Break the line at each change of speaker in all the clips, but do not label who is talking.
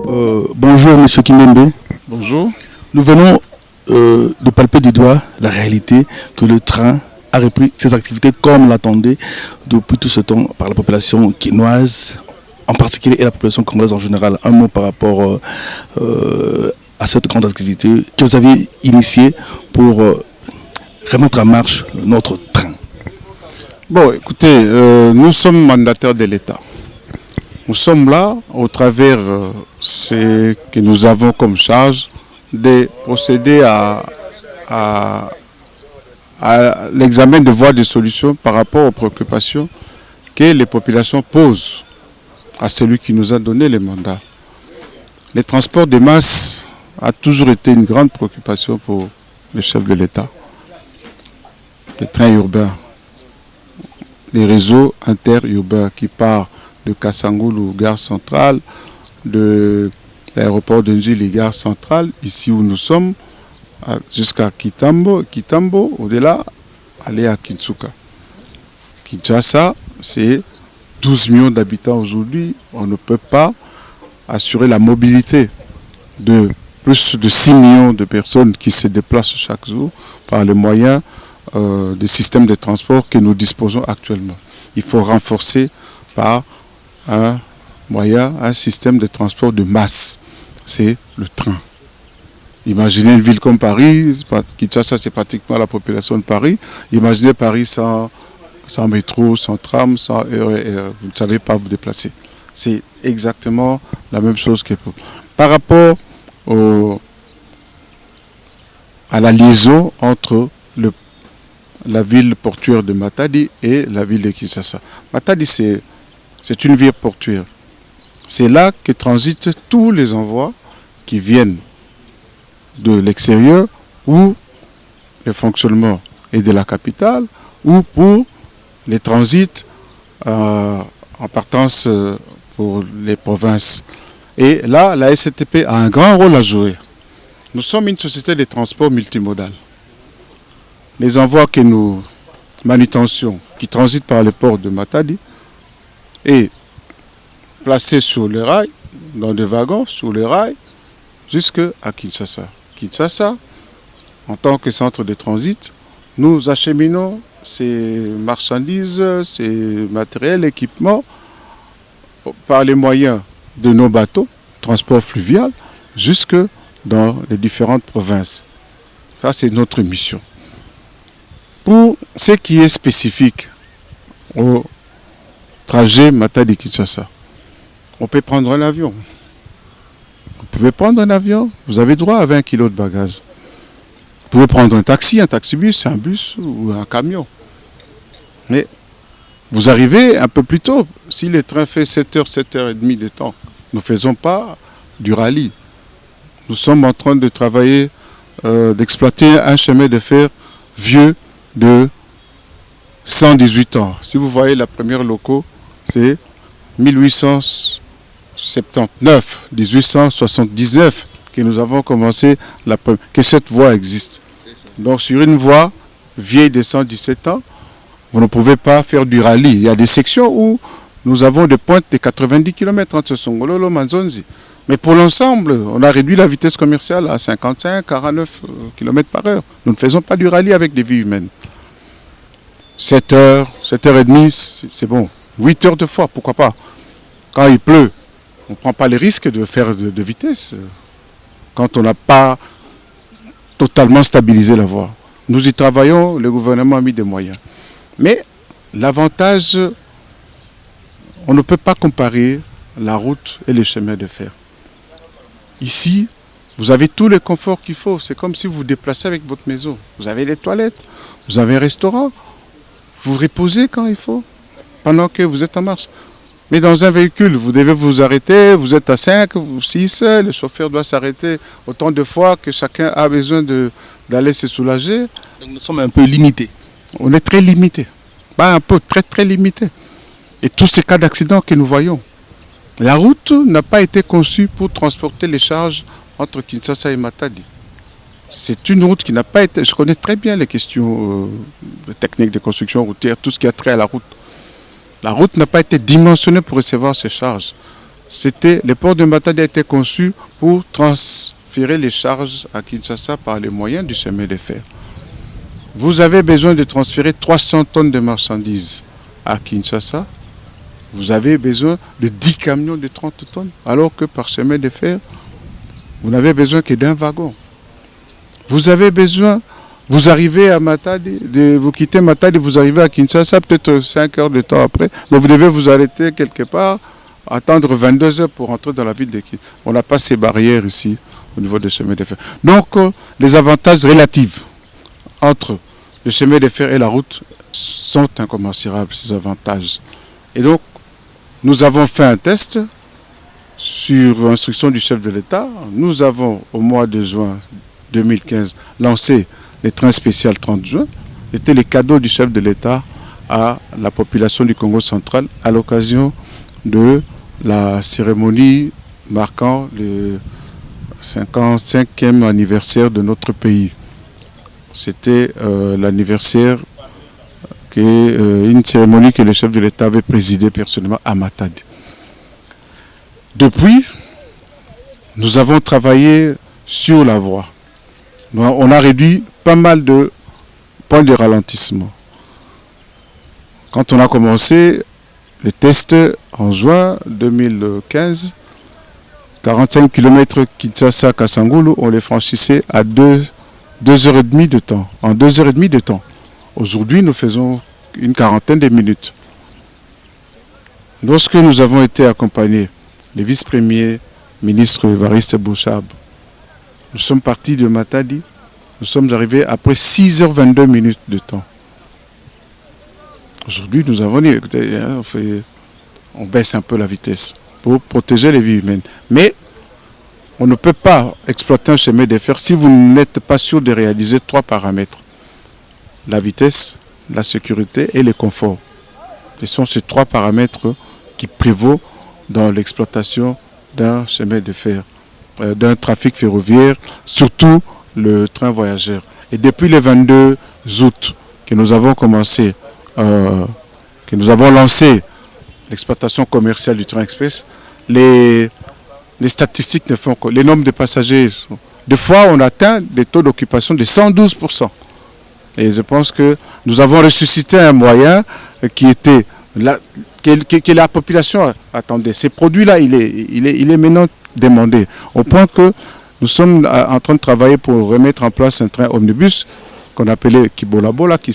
Bonjour Monsieur Kimembe.
Bonjour.
Nous venons de palper du doigt la réalité que le train a repris ses activités comme l'attendait depuis tout ce temps par la population quinoise en particulier et la population congolaise en général. Un mot par rapport à cette grande activité que vous avez initiée pour remettre en marche notre train.
Bon, écoutez, nous sommes mandataires de l'État. Nous sommes là au travers ce que nous avons comme charge de procéder à l'examen de voies de solutions par rapport aux préoccupations que les populations posent à celui qui nous a donné les mandats. Les transports de masse a toujours été une grande préoccupation pour le chef de l'État. Les trains urbains, les réseaux interurbains qui partent de Kassangoulou, gare centrale, de l'aéroport de Njili, gare centrale, ici où nous sommes, jusqu'à Kitambo, au-delà, aller à Kinshasa. Kinshasa, c'est 12 millions d'habitants aujourd'hui. On ne peut pas assurer la mobilité de plus de 6 millions de personnes qui se déplacent chaque jour par le moyen des systèmes de transport que nous disposons actuellement. Il faut renforcer par un système de transport de masse. C'est le train. Imaginez une ville comme Paris, Kinshasa c'est pratiquement la population de Paris. Imaginez Paris sans métro, sans tram, sans RER. Vous ne savez pas vous déplacer. C'est exactement la même chose que par rapport à la liaison entre la ville portuaire de Matadi et la ville de Kinshasa. Matadi c'est une ville portuaire. C'est là que transitent tous les envois qui viennent de l'extérieur ou le fonctionnement est de la capitale ou pour les transits en partance pour les provinces. Et là, la STP a un grand rôle à jouer. Nous sommes une société de transport multimodal. Les envois que nous manutentions qui transitent par le port de Matadi et placés sur les rails, dans des wagons, sur les rails, jusqu'à Kinshasa. Kinshasa, en tant que centre de transit, nous acheminons ces marchandises, ces matériels, équipements, par les moyens de nos bateaux, transport fluvial, jusque dans les différentes provinces. Ça, c'est notre mission. Pour ce qui est spécifique au trajet Matadi-Kinshasa, on peut prendre un avion. Vous pouvez prendre un avion, vous avez droit à 20 kg de bagages. Vous pouvez prendre un taxibus, un bus ou un camion. Mais vous arrivez un peu plus tôt. Si le train fait 7h, 7h30 de temps, nous ne faisons pas du rallye. Nous sommes en train de travailler, d'exploiter un chemin de fer vieux de 118 ans. Si vous voyez la première loco, c'est 1879 que nous avons commencé, que cette voie existe. Donc sur une voie vieille de 117 ans, vous ne pouvez pas faire du rallye. Il y a des sections où nous avons des pointes de 90 km entre Songololo et Manzonzi. Mais pour l'ensemble, on a réduit la vitesse commerciale à 55, 49 km par heure. Nous ne faisons pas du rallye avec des vies humaines. 7h, 7h30, c'est bon. 8 heures de fois, pourquoi pas. Quand il pleut, on ne prend pas les risques de faire de vitesse. Quand on n'a pas totalement stabilisé la voie. Nous y travaillons, le gouvernement a mis des moyens. Mais l'avantage, on ne peut pas comparer la route et les chemins de fer. Ici, vous avez tous les conforts qu'il faut. C'est comme si vous vous déplacez avec votre maison. Vous avez les toilettes, vous avez un restaurant, vous vous reposez quand il faut, pendant que vous êtes en marche. Mais dans un véhicule, vous devez vous arrêter, vous êtes à 5 ou 6, le chauffeur doit s'arrêter autant de fois que chacun a besoin d'aller se soulager.
Donc nous sommes un peu limités.
On est très limité. Pas un peu, très très limité. Et tous ces cas d'accident que nous voyons. La route n'a pas été conçue pour transporter les charges entre Kinshasa et Matadi. C'est une route qui n'a pas été... Je connais très bien les questions techniques de construction routière, tout ce qui a trait à la route. La route n'a pas été dimensionnée pour recevoir ces charges. le port de Matadi a été conçu pour transférer les charges à Kinshasa par les moyens du chemin de fer. Vous avez besoin de transférer 300 tonnes de marchandises à Kinshasa. Vous avez besoin de 10 camions de 30 tonnes, alors que par chemin de fer, vous n'avez besoin que d'un wagon. Vous avez besoin, vous arrivez à Matadi, vous quittez Matadi, vous arrivez à Kinshasa, peut-être 5 heures de temps après, mais vous devez vous arrêter quelque part, attendre 22 heures pour entrer dans la ville de Kinshasa. On n'a pas ces barrières ici, au niveau des chemins de fer. Donc, les avantages relatifs entre le chemin de fer et la route sont incommensurables, ces avantages. Et donc, nous avons fait un test sur instruction du chef de l'État. Nous avons, au mois de juin 2015, lancé les trains spéciaux 30 juin. C'était les cadeaux du chef de l'État à la population du Congo central à l'occasion de la cérémonie marquant le 55e anniversaire de notre pays. C'était l'anniversaire, une cérémonie que le chef de l'État avait présidée personnellement à Matadi. Depuis, nous avons travaillé sur la voie. On a réduit pas mal de points de ralentissement. Quand on a commencé les tests en juin 2015, 45 km Kinshasa-Kasangulu, on les franchissait à 2h30 de temps. En 2h30 de temps. Aujourd'hui, nous faisons une quarantaine de minutes. Lorsque nous avons été accompagnés, le vice-premier ministre Évariste Bouchab, nous sommes partis de Matadi, nous sommes arrivés après 6h22 minutes de temps. Aujourd'hui, nous avons dit, écoutez, on baisse un peu la vitesse pour protéger les vies humaines. Mais on ne peut pas exploiter un chemin de fer si vous n'êtes pas sûr de réaliser 3 paramètres. La vitesse, la sécurité et le confort. Ce sont ces 3 paramètres qui prévaut dans l'exploitation d'un chemin de fer, d'un trafic ferroviaire, surtout le train voyageur. Et depuis le 22 août que nous avons commencé, que nous avons lancé l'exploitation commerciale du train express, les statistiques ne font que... Les nombres de passagers, des fois on atteint des taux d'occupation de 112%. Et je pense que nous avons ressuscité un moyen qui était là, que la population attendait. Ces produits-là, il est maintenant demandé. Au point que nous sommes en train de travailler pour remettre en place un train omnibus qu'on appelait Kibolabola, qui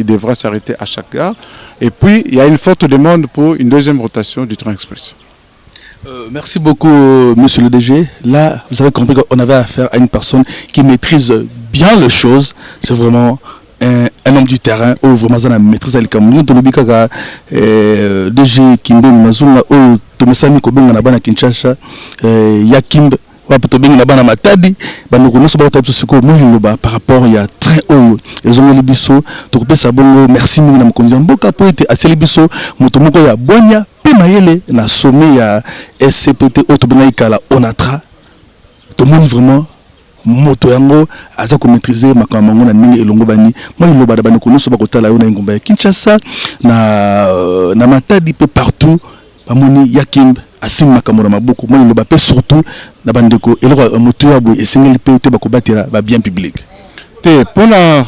devra s'arrêter à chaque gare. Et puis, il y a une forte demande pour une deuxième rotation du train express.
Merci beaucoup, monsieur le DG. Là, vous avez compris qu'on avait affaire à une personne qui maîtrise bien les choses. C'est vraiment un homme du terrain où vraiment ça maîtrise le Cameroun. DG Kimbe Mazunga ou Tomesami Kobenga na bana Kinshasa Yakimbe wapotobenga na bana Matadi banoko noso ba siko muyiloba par rapport ya train oyo ezongeli biso tokopesa bongo merci mingi na mokonzi mboka po ete aseli biso moto moko ya bonya pe mayele na sommet ya SCPT otobenga ikala Onatra tomoni vraiment moto yango aza ko maîtriser makambo na ndenge elongo bani moi loba da banoko noso ba kotala yo na ngomba ya Kinshasa na Matadi pe partout bamoni Yakimbe asime makambo na maboko moi loba pe surtout na bandeko eloko moto ya boye esengeli pe te bakobatela ba bien public
te pona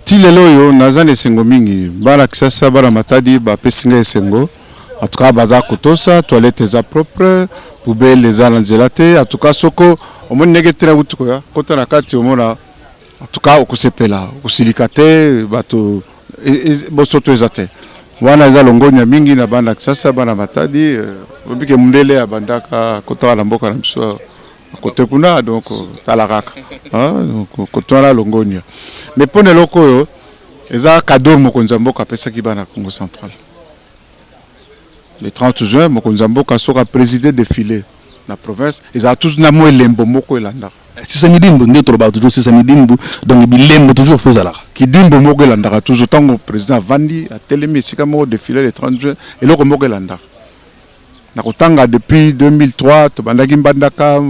tilelo yo nazane esengo mingi bana Kinshasa bana Matadi ba pesinga esengo en tout cas baza kotosa toilette eza propre poubelle eza na nzela te en tout cas soko omoni ndenge tena utuko ya kota na kati omona en tout cas okusepela okusilika te bato bosoto eza te wana eza longonya mingi na bana Kinshasa bana Matadi obike mundele ya bandaka kota na mboka na biso kote kuna donc talaraka donc kota na longonya mais pone loko yo eza cadeau mokonza mboka pesa ki bana Congo central. Le 30 juin mokonza mboka soka présider défilé na province ils ont tous na mo lembo moko elanda
si ça midimbo ndio troba toujours si ça midimbo donc bilembo toujours faisala
ki dimbo moko elanda toujours tango président Vandi a telemi sika mo défilé le 30 juin et loko moko elanda na kotanga depuis 2003 to bandaki mbandaka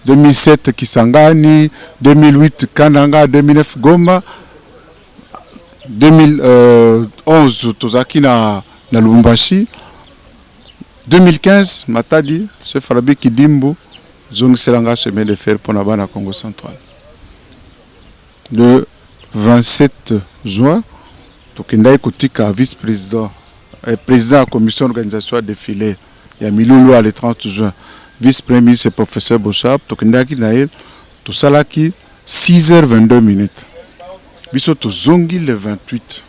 2007 Kisangani 2008 Kananga 2009 Goma 2011 tozaki na Lubumbashi 2015, Matadi, chef Arabi Kidimbo, Zong Selanga chemin de fer pour Nabana Congo central. Le 27 juin, Tokenda Kotika, vice-président, président de la commission d'organisation défilé, il y a Miloulou le 30 juin, vice-premier ministre professeur Bochab, Tokenda Kinaïl, tout ça là qui 6h22 minutes. Biso to Zongi le 28.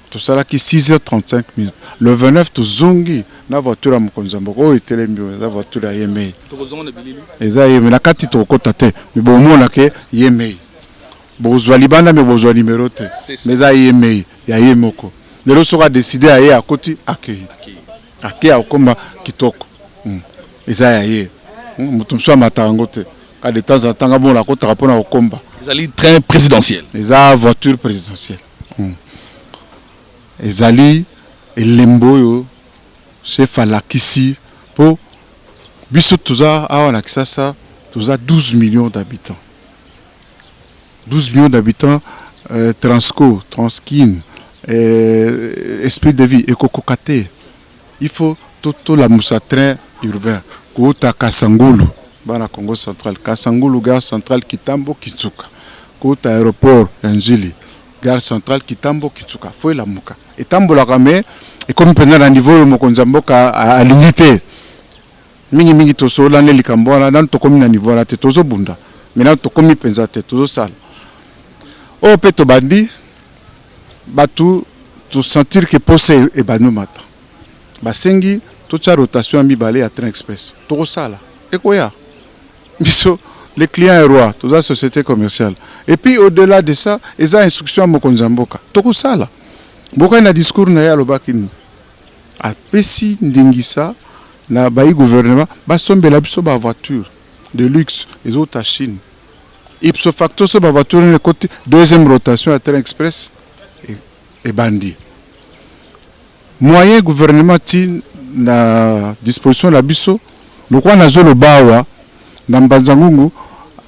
Tout ça là qui 6h35 minutes. Le 29 to Zongi na voiture à Mokonzamboko oh était la voiture à Yemei. Eza Yemei na kati to kotate mais bon mona ke Yemei. Bozwa libanda mais bozwa numéro te. Mais za Yemei ya Yemoko. Lelo sera décidé à à côté akei. Akei a komba kitoko. Eza ya ye. Mutumso matango te. Quand de temps en temps bon la côte rapona au combat.
Les train présidentiel.
Les voiture présidentielle. Les alliés et l'emboyo chef à la Kissi pour biso tuza awana kisasa tuza 12 millions d'habitants. 12 millions d'habitants Transco, Transkin, esprit de vie ekokokate. Il faut tout la moussa train urbain. Kota Kasangulu bana Congo central, Kasangulu gare centrale Kitambo Kitsuka. Kota aéroport Njili, gare centrale Kitambo Kitsuka, faut la muka. Et Tambo la ramé, et comme pendant le niveau Mokonzamboka à l'unité. Mingi toso l'année likambona, dans to comme niveau la tozo bunda. Maintenant to comme pensate tozo sale. Oh peto bandi, batu to sentir que posse et banu mata. Basengi toute sa rotation mi balé à train express. Tozo sale. Et quoi? Biso les clients et rois, toute la société commerciale. Et puis au-delà de ça, ils ont instruction à Mokonzamboka. Tout ça là. Boka na discours na ya lobakini. A pesi ndingisa na bayi gouvernement, ba sombela biso ba voiture de luxe, les autres à Chine. Ipso facto so ba voiture le côté deuxième rotation à train express et bandi. Moyen gouvernement ti na disposition la biso, le quoi na zo le bawa dans Banzangungu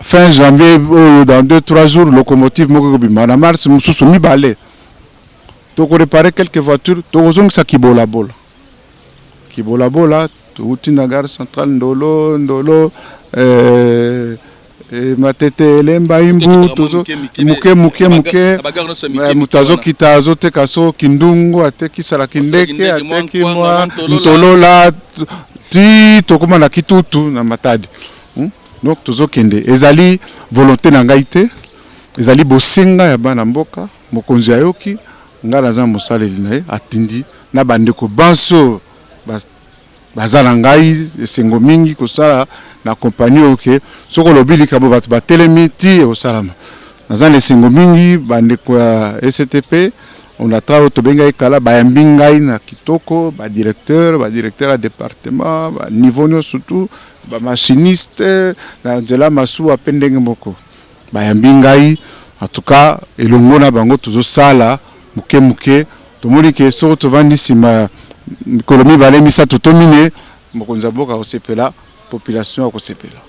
fin janvier dans 2-3 jours locomotive moko bima na mars mususu mi balé. Donc on réparer quelques voitures, donc ça kibola bola. Kibola bola, tout na gare centrale ndolo matete lemba imbu tozo muke mutazo kitazo te kaso kindungu ateki sala kindeke ateki mwa ntolola ti tokoma na kitutu na matadi. Donc tozo kende ezali volonté na ngai te, ezali bosenga ya bana mboka mokonzi ayoki ngala za mosaleli na atindi na bandeko banso bazala ngai esengo mingi kosala na compagnie oke soko lobili kabo bat batelemi ti osalama nazana esengo mingi bandeko ya STP on a travaillé to benga ekala ba mbingai na kitoko ba directeur à département ba niveau no surtout ba machiniste na nzela masu apendenge moko ba mbingai en tout cas elongo na bango tuzo sala muke tomoni ke so to vandi sima économie balé misa to tomine Mokonzamboka osepela population akosepela.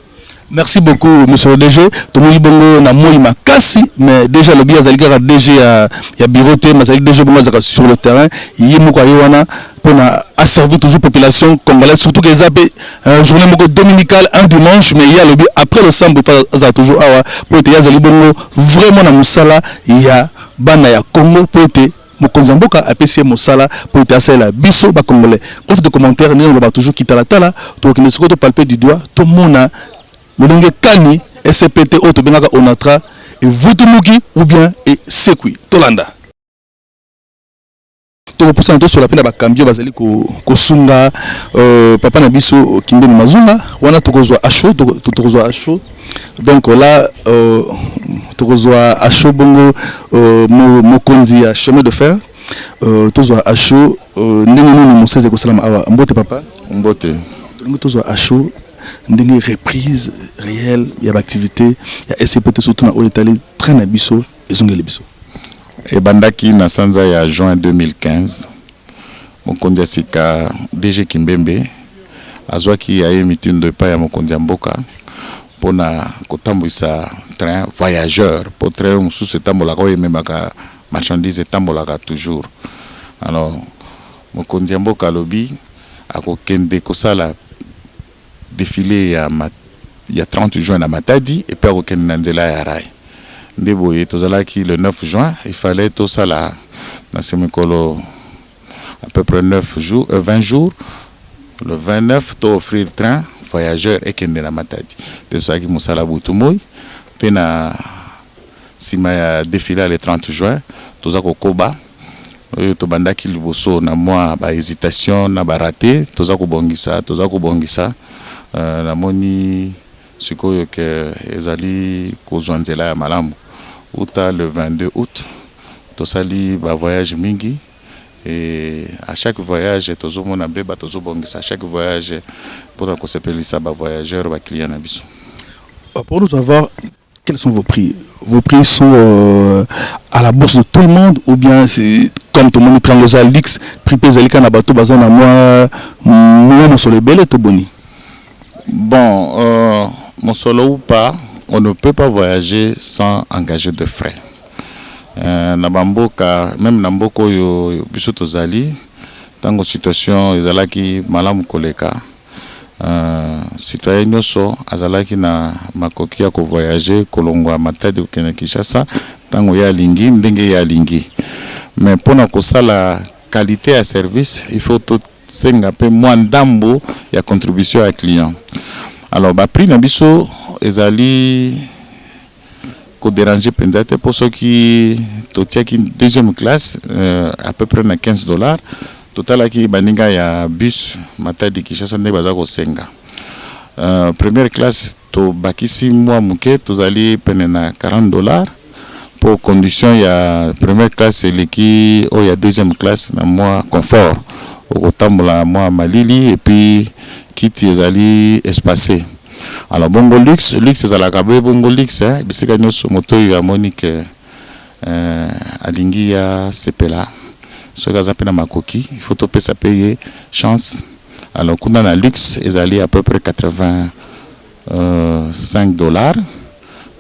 Merci beaucoup monsieur le DG. Tomoni bongo na moi makasi mais déjà le bien zalika DG ya bureau te mazali DG bongo zaka sur le terrain yimoko ayewana pour na asservir toujours population congolaise surtout que ça journée moko dominicale un dimanche mais il y a le après le samedi ça toujours awa pour te yazali bongo vraiment na musala ya bana ya Congo pour te Mokonzamboka apprécié Mosala pour te asseoir biso ba congolais. Quand de commentaires nous va toujours quitter la tala donc ne se côté palper du doigt tout mona le longue kani SPT auto benaka onatra et vutumuki ou bien et sekui tolanda. To pour ça sur la peine ba cambio bazali ko sunga papa na biso kimbeni mazunga wana tokozwa acho tokozwa acho. Donc là, tokozwa acho bongo mokonzi ya chemin de fer tozwa acho ndenge nini moseze ko salama awa mbote papa
mbote
donc tozwa acho ndenge reprise réelle ya activité ya SCPT surtout na Itali train na biso ezongeli biso
e bandaki na sanza ya juin 2015 mokonzi sika DG Kimbembe azwaki ya mitindo pa ya mokonzi mboka pona kotambwisa train voyageur pour train mususu tambolaka oyememaka marchandise tambolaka toujours alors mokonzi mboka lobi akokende kosala défilé ya 30 juin na Matadi et puis akokende na nzela ya rail. Nde boye tozalaki le 9 juin, il fallait tosala na semikolo à peu près 20 jours. Le 29, tu offrir train voyageur et kende na Matadi. De ça qui mosala butumoy. Pe na sima ya défilé le 30 juin, toza kokoba. To bandaki liboso na moi ba hésitation na ba raté, toza kobongisa. Na moni sikoyo ke ezali kozwa nzela ya malamu. Uta le 22 août, tosali ba voyage mingi. Et à chaque voyage, tozomona beba tozobongisa. À chaque voyage, pour qu'on s'appelle ça, voyageurs, clients nabiso.
Pour nous savoir, quels sont vos prix? Vos prix sont à la bourse de tout le monde ou bien c'est comme tout le monde est déjà Lix, prix Pézalika na bateau bazan à moi, mon soleil bel et tout boni.
Bon, mon solo ou pas, on ne peut pas voyager sans engager de frais. Na bamboka même na mboko yo biso tozali tango situation ezalaki malamu koleka citoyen nyonso azalaki na makoki ya ko voyager kolongwa Matadi okende Kinshasa tango ya lingi ndenge ya lingi, mais pona kosala qualité ya service il faut to senga pe mwa ndambo ya contribution à client. Alors ba prix na biso ezali ko déranger penzate pour ceux qui totia qui deuxième classe à peu près na $15. Total qui baninga ya bus Matadi Kinshasa ne baza ko senga. Première classe to bakisi moi muke tozali pene na $40 pour condition ya première classe leki o ya deuxième classe na moi confort au tambola moi malili et puis kiti ezali espacé. Alors bongo luxe c'est la kabe bongo luxe bisika nyoso moto ya Monique alingi ya sepela so kaza pena makoki il faut topé ça payer chance. Alors kuna na luxe ezali à peu près $85,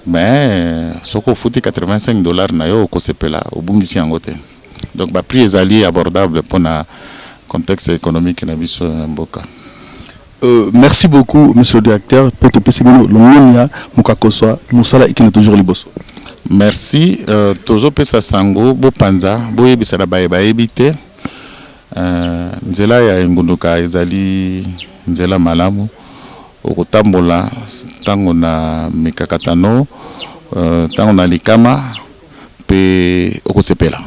mais soko futi $85 na yo ko sepela obungisi yango te. Donc ba prix ezali abordable pour na contexte économique na biso mboka.
Merci beaucoup, monsieur le directeur. Pour te pécibino, l'ongonia, Mukakoswa, Moussala et qui est toujours liboso.
Merci. Tozo pesa sango, bo panza, bo yebisala ba ebite. Nzela ya ngunduka ezali nzela malamu. Okotambola tango na mikakatano, tango na likama, pe okosepela.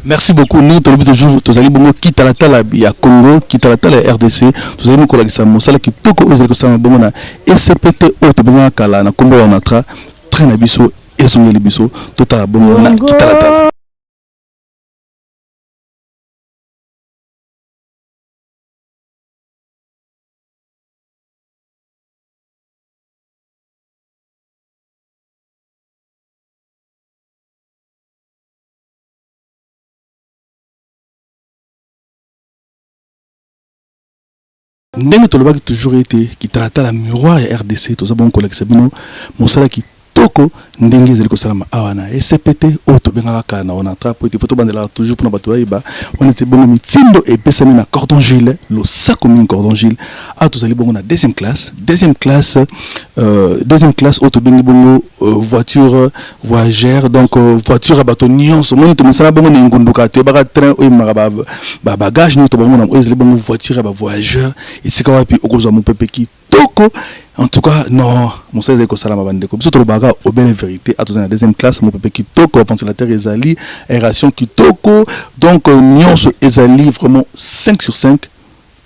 Merci beaucoup. Nous sommes toujours tous allés bongo quitter la tala ya Congo, quitter la tala RDC. Tous allés nous coller ça mosala qui toko aux écoles bongo na SPT auto bongo kala na Congo on atra train na biso et son biso total bongo na quitter la tala. Ndenge tolobaki toujours été qui trata la miroir ya RDC toza bon collègue Sabino mosala qui toko ndenge ezali kosalama awa na SPT oyo tobengaka kaka na wana trapo ete foto bandela toujours mpona bato bayeba wana ete bongo mitindo epesami na cordon gile losako mingi cordon gile awa tozali bongo na deuxième classe oyo tobengi bongo voiture voyagère donc voiture ya bato nyonso moni tomesana bongo na engunduka toyebaka train oyo emaka bagage nyonso tobango na oyo ezali bongo voiture ya bavoyageur esika wapi okozwa mopepe kitoko. En tout cas, non, mon frère est comme ça, ma bande. Comme ça, tout baga au belle vérité. À tous la deuxième classe, mon pépé kitoko, le ventilateur ezali, aération kitoko. Donc, nyonso ezali vraiment 5 sur 5.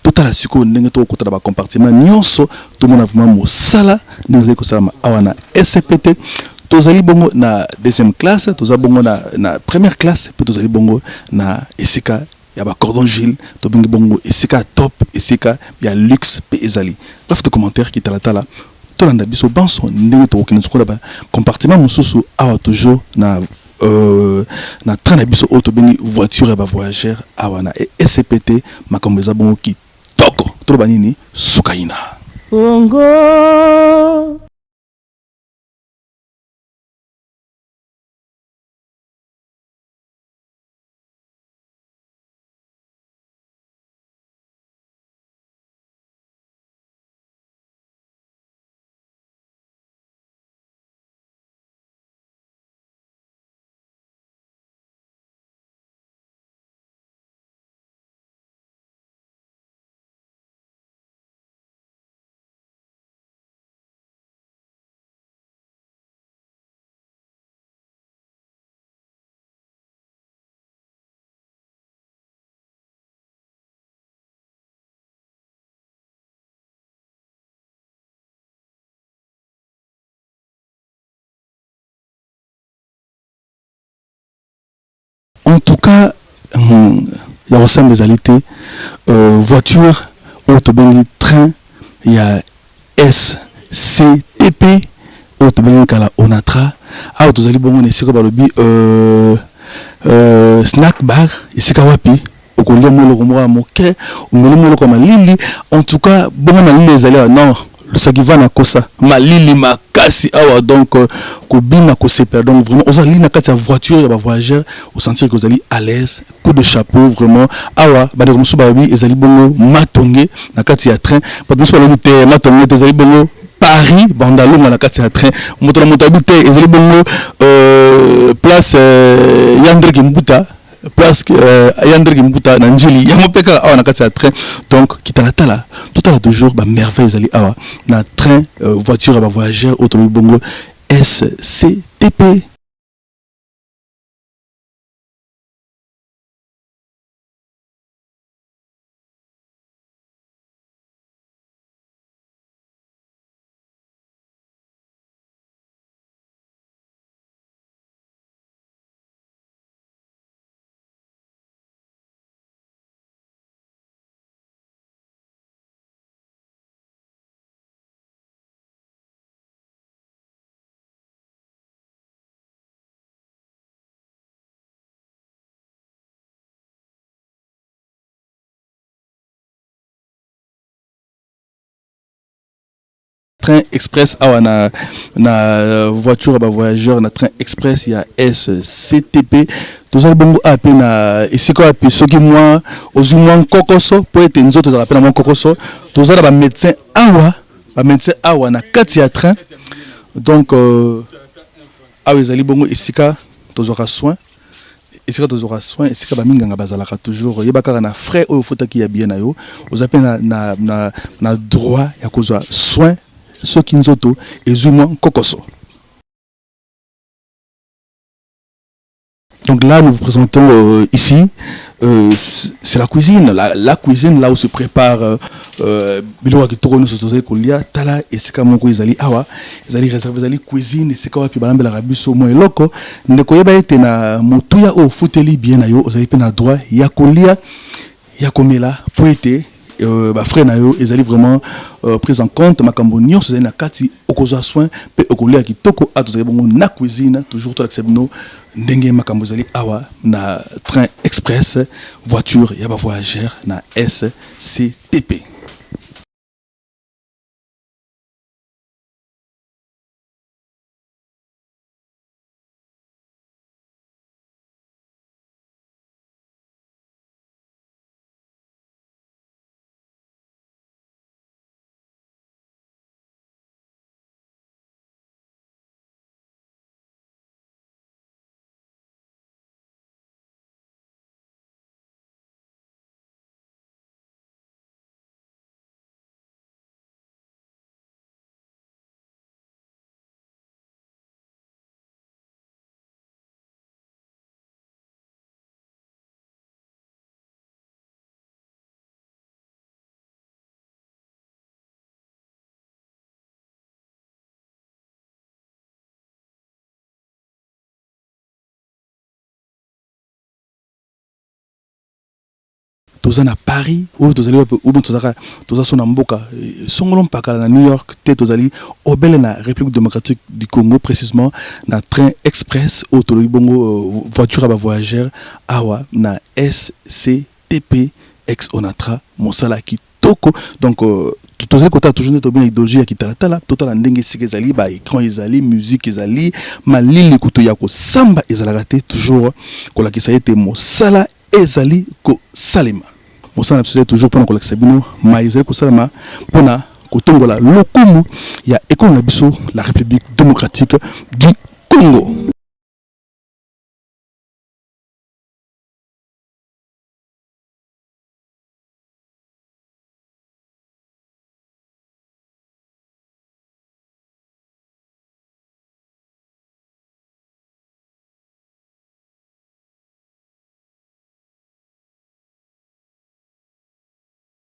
Total à suko, n'engue to côté d'aba compartiment. Nyonso, tout le monde a vraiment mon sala. Nous allons comme ça, ma awana SPT. Tozali bongo na deuxième classe, tozali bongo na première classe, puis tozali bongo na esika. Il y a cordon gile, tobingi bongo, esika top, esika, il y a luxe, pe ezali. Bref, de commentaires qui t'ala tala. Tolanda biso banso, ndenge to okina tsuko ba compartiment mususu awa toujours na train na biso auto bengi voiture ba voyageur awa na SCPT makambo eza bongo ki toko. Tolo banini sukaina. Bongo En tout cas, il y a aussi des alités, voiture, autobengi, train, il y a SCTP, autobengi kala onatra, autozali bongo ne siko balobi snack bar, isika wapi, okolia molo komora moke, omeli molo kwa malili, en tout cas, bongo malili ezali non. Le sagiva na kosa malili makasi awa donc kobina ko sepper donc vraiment aux ali na kati ya voiture ya ba voyageur au sentir que vous allez à l'aise coup de chapeau vraiment awa ba de musu ba bi ezali bongo matonge na kati ya train ba musu ba te matonge ezali bongo Paris bandalonga na kati ya train moto na moto habite ezali bongo place Yandre Kimbuta place Yandre Kimbuta na njili ya mopeka awa na kati ya train donc kitalatala tout à toujours ba merveille ezali awa na train voiture ba voyageur auto bongo SCTP. Train express awa na voiture ba voyageur na train express il y a SCTP tozali bongo ape na esiko ape soki moi ozumwa kokoso po ete nzoto za rappela mon kokoso tozala ba médecin awa na kati ya train donc awa ezali bongo esika tozora soin esika ba minganga bazalaka toujours yebaka na frais oyo fotaki ya bien na yo ozape na droit ya kozwa soin soki nzoto ezumwa kokoso. Donc là, nous vous présentons ici, c'est la cuisine. La cuisine, là où se prépare biloko kitoko nyonso tozali kolia tala esika moko ezali awa ezali réservé ezali cuisine esika wapi balambelaka biso mo eloko ndeko yeba ete na motuya o futeli bien na yo ozali pe na droit ya kolia ya komela po ete ba frère na yo ezali vraiment prise en compte makambo nyonso ezali na kati okozwa soin pe okolia kitoko atozali bongo na cuisine toujours to l'acceptno ndenge makambo ezali awa na train express voiture ya ba voyageur na SCTP. Tozana Paris ou tozali ou tozaka tozasona mboka songolo mpaka na New York te tozali obele na République démocratique du Congo précisément na train express ou tozali bongo voiture à voyageur awa na SCTP ex Onatra mosala kitoko donc tozali kota toujours to bien idéologie ya kitalatala totala ndenge sike ezali ba écran ezali musique ezali malili kuto ya ko samba ezalaka te toujours kolakisa ete mosala ezali ko salema mosala na toujours pona kolakisa bino ma ezali ko salema pona kotongola lokumu ya ekolo na biso la République démocratique du Congo.